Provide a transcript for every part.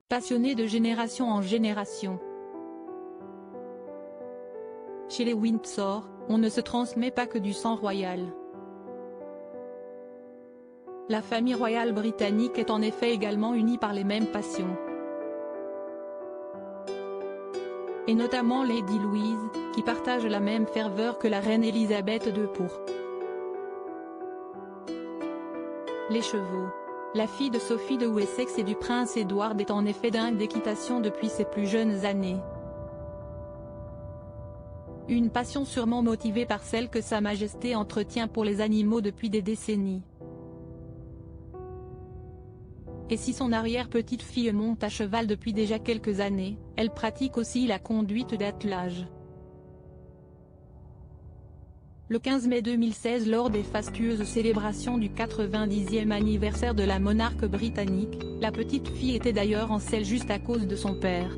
Passionnée de génération en génération. Chez les Windsor, on ne se transmet pas que du sang royal. La famille royale britannique est en effet également unie par les mêmes passions. Et notamment Lady Louise, qui partage la même ferveur que la reine Elisabeth II pour les chevaux. La fille de Sophie de Wessex et du prince Edward est en effet dingue d'équitation depuis ses plus jeunes années. Une passion sûrement motivée par celle que Sa Majesté entretient pour les animaux depuis des décennies. Et si son arrière-petite-fille monte à cheval depuis déjà quelques années, elle pratique aussi la conduite d'attelage. Le 15 mai 2016, lors des fastueuses célébrations du 90e anniversaire de la monarque britannique, la petite fille était d'ailleurs en selle juste à cause de son père.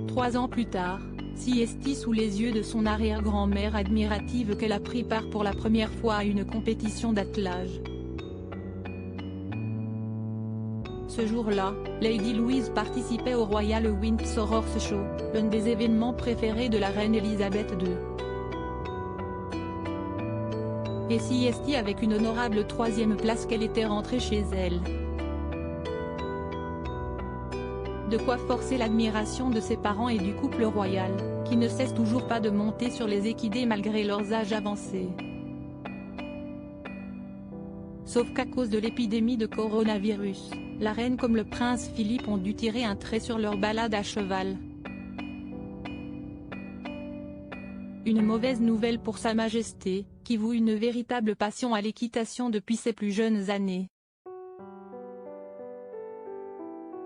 3 ans plus tard, Siesti sous les yeux de son arrière-grand-mère admirative qu'elle a pris part pour la première fois à une compétition d'attelage. Ce jour-là, Lady Louise participait au Royal Windsor Horse Show, l'un des événements préférés de la reine Elisabeth II. Et Siesti avec une honorable 3e place qu'elle était rentrée chez elle. De quoi forcer l'admiration de ses parents et du couple royal, qui ne cesse toujours pas de monter sur les équidés malgré leurs âges avancés. Sauf qu'à cause de l'épidémie de coronavirus, la reine comme le prince Philippe ont dû tirer un trait sur leur balade à cheval. Une mauvaise nouvelle pour Sa Majesté, qui voue une véritable passion à l'équitation depuis ses plus jeunes années.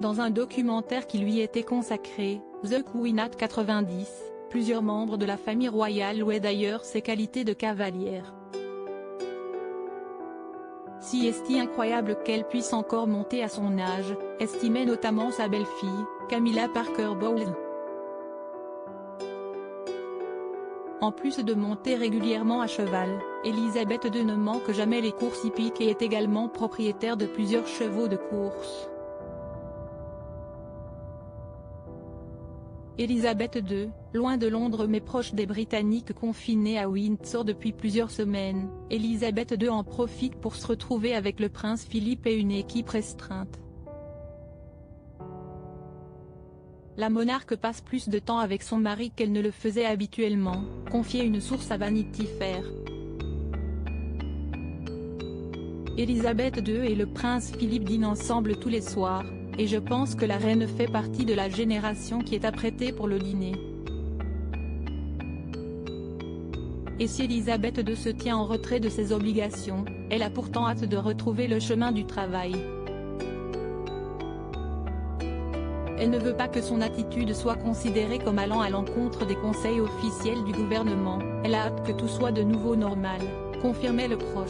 Dans un documentaire qui lui était consacré, The Queen at 90, plusieurs membres de la famille royale louaient d'ailleurs ses qualités de cavalière. Siesti incroyable qu'elle puisse encore monter à son âge, estimait notamment sa belle-fille, Camilla Parker Bowles. En plus de monter régulièrement à cheval, Elisabeth II ne manque jamais les courses hippiques et est également propriétaire de plusieurs chevaux de course. Elisabeth II, loin de Londres mais proche des Britanniques confinés à Windsor depuis plusieurs semaines, Elisabeth II en profite pour se retrouver avec le prince Philippe et une équipe restreinte. La monarque passe plus de temps avec son mari qu'elle ne le faisait habituellement, confiait une source à Vanity Fair. Elisabeth II et le prince Philippe dînent ensemble tous les soirs, et je pense que la reine fait partie de la génération qui est apprêtée pour le dîner. Et si Elisabeth II se tient en retrait de ses obligations, elle a pourtant hâte de retrouver le chemin du travail. Elle ne veut pas que son attitude soit considérée comme allant à l'encontre des conseils officiels du gouvernement, elle a hâte que tout soit de nouveau normal, confirmait le proche.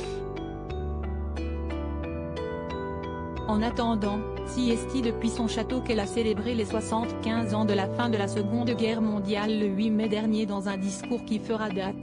En attendant, Siesti depuis son château qu'elle a célébré les 75 ans de la fin de la Seconde Guerre mondiale le 8 mai dernier dans un discours qui fera date.